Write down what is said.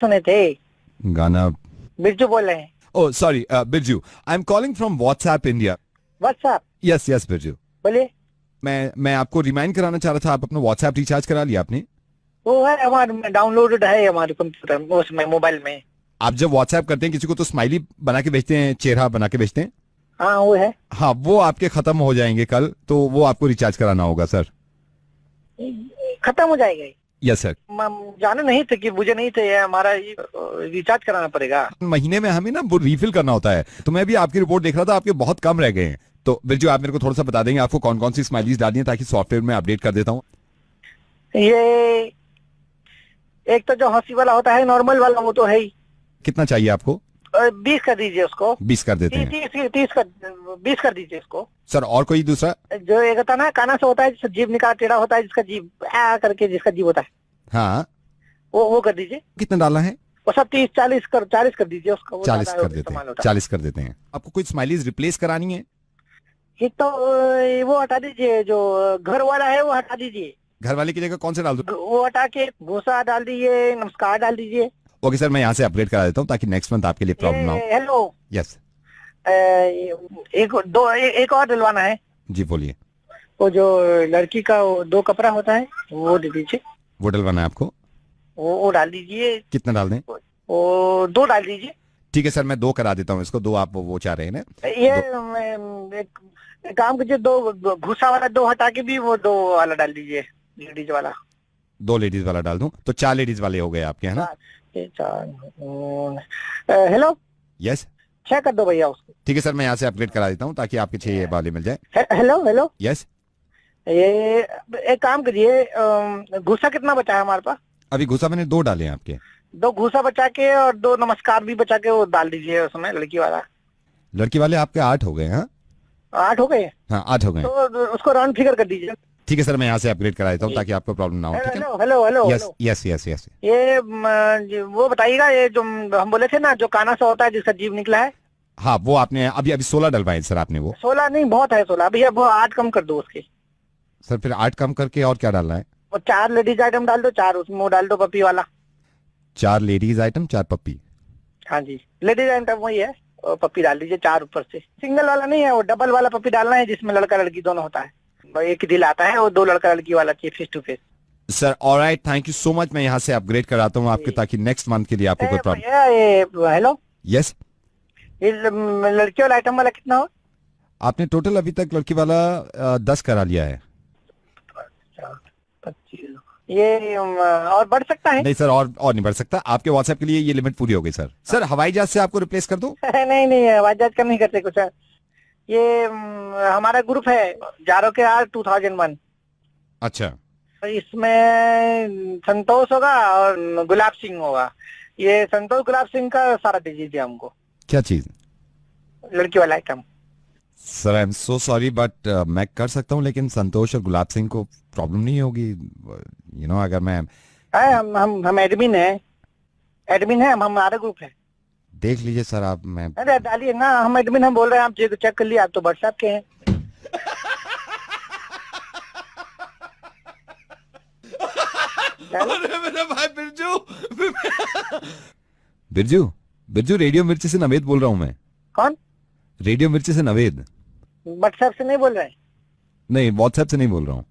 सुने थे। गाना। बिरजू बोल रहे हैं। Oh sorry Birju, I am calling from WhatsApp India. WhatsApp. Yes yes Birju, बोलिए। मैं आपको रिमाइंड कराना चाह रहा था, आप अपना व्हाट्सएप रिचार्ज करा लिया आपने? वो है हमारे डाउनलोडेड है हमारे कंप्यूटर उसमें मोबाइल में। आप जब व्हाट्सएप करते हैं किसी को तो स्माइली बना के भेजते हैं, चेहरा बना के भेजते हैं। हाँ वो है। हाँ, वो आपके खत्म हो जाएंगे कल, तो वो आपको रिचार्ज कराना होगा सर। खत्म हो जाएगा ये? Yes sir. जाने नहीं थे कि मुझे नहीं थे, ये हमारा रिचार्ज कराना पड़ेगा। महीने में हमें ना वो रिफिल करना होता है, तो मैं भी आपकी रिपोर्ट देख रहा था, आपके बहुत कम रह गए हैं। तो बिरजू आप मेरे को थोड़ा सा बता देंगे आपको कौन कौन सी स्माइलीज डालनी है, ताकि सॉफ्टवेयर में अपडेट कर देता हूँ। ये एक तो जो हंसी वाला होता है नॉर्मल वाला, वो तो है ही। कितना चाहिए आपको? 20 कर दीजिए उसको। 20 कर देते हैं 30 कर 20 कर दीजिए उसको। सर। और कोई दूसरा? जो एक होता है ना काना से होता है, जिसका जीभ निकाल टेढ़ा होता है, जिसका जीभ आ करके जिसका जीभ होता है, हाँ, वो कर दीजिए। कितना डालना है? वो सब 40 कर दीजिए उसका। 40 कर देते हैं, 40 कर देते हैं। आपको कोई स्माइलीज रिप्लेस करानी है? एक तो वो हटा दीजिए, जो घर वाला है वो हटा दीजिए। घर वाले की जगह कौन से डाल दो? वो हटा के भूसा डाल दीजिए, नमस्कार डाल दीजिए। ओके सर, मैं यहाँ से अपग्रेड करा देता हूँ ताकि नेक्स्ट मंथ आपके लिए प्रॉब्लम ना हो। हेलो। यस एक और डलवाना है। जी बोलिए। वो जो लड़की का वो 2 कपड़ा होता है वो दे दीजिए। वो डलवाना है आपको? वो डाल दीजिए। कितना डाल दें? वो 2 डाल दीजिए। ठीक है सर, मैं 2 करा देता हूँ इसको। 2 आप वो चाह रहे हैं ना? ये एक काम कीजिए, 2 भूसा वाला 2 हटा के भी वो 2 वाला डाल दीजिए, लेडीज वाला। 2 लेडीज वाला डाल दूं तो 4 लेडीज वाले हो गए आपके, है ना? हेलो। यस 6 कर दो भैया उसको। ठीक है सर, मैं यहाँ से अपग्रेड करा देता हूँ ताकि आपके 6 वाले मिल जाए। Hello hello. यस। ये एक काम करिए, घूसा कितना बचा है हमारे पास? अभी घुसा मैंने 2 डाले हैं आपके। 2 घूसा बचा के और 2 नमस्कार भी बचा के वो डाल दीजिए उसमें, लड़की वाला। लड़की वाले आपके 8 हो गए? हाँ 8 हो गए? हाँ 8 हो गए। तो उसको राउंड फिगर कर दीजिए। ठीक है सर, मैं यहाँ से अपग्रेड करा देता हूँ ताकि आपको प्रॉब्लम ना हो। ठीक है। Hello hello hello. Yes yes yes yes. ये वो बताइएगा, ये जो हम बोले थे ना, जो काना सा होता है जिसका जीभ निकला है। हाँ, वो आपने अभी अभी 16 डलवाए सर आपने। वो 16 नहीं, बहुत है 16 भैया, वो 8 कम कर दो उसके। सर फिर 8 कम करके और क्या डालना है? वो 4 लेडीज आइटम डाल दो, 4 उसमें वो डाल दो पपी वाला। 4 लेडीज आइटम 4 पप्पी। हाँ जी, लेडीज आइटम वही है, और पपी डाल दीजिए 4 ऊपर से। सिंगल वाला नहीं है, वो डबल वाला पपी डालना है, जिसमें लड़का लड़की दोनों होता है। एक ही दिल आता है, वो 2 लड़का लड़की वाला चाहिए, face to face. Sir alright, thank you so much. मैं यहाँ से अपग्रेड कराता हूँ आपके, ताकि नेक्स्ट मंथ के लिए आपको कोई प्रॉब्लम। हेलो। यस। ये लड़की वाला आइटम वाला कितना हो? आपने टोटल अभी तक लड़की वाला 10 करा लिया है। 25। ये और बढ़ सकता है? नहीं सर, और नहीं बढ़ सकता। आपके व्हाट्सएप के लिए ये लिमिट पूरी हो गई सर। सर हवाई जहाज से आपको रिप्लेस कर दूं? नहीं नहीं, हवाई जहाज का नहीं करते कुछ। ये हमारा ग्रुप है जारो के आर 2001। अच्छा। इसमें संतोष होगा और गुलाब सिंह होगा। ये संतोष गुलाब सिंह का सारा दे दीजिए हमको। क्या चीज? लड़की वाला item. Sir I am so sorry but मैं कर सकता हूँ, लेकिन संतोष और गुलाब सिंह को प्रॉब्लम नहीं होगी? अगर मैं हम एडमिन है। एडमिन है हम, हमारा ग्रुप है। देख लीजिए सर आप। मैं अरे डालिए ना, हम एडमिन हम बोल रहे हैं, आप चेक कर लिए, आप तो व्हाट्सएप के हैं। अरे मेरा भाई बिरजू। बिरजू बिरजू, रेडियो मिर्ची से नवेद बोल रहा हूँ मैं। कौन? रेडियो मिर्ची से नवेद। व्हाट्सएप से नहीं बोल रहे? नहीं, व्हाट्सएप से नहीं बोल रहा हूँ।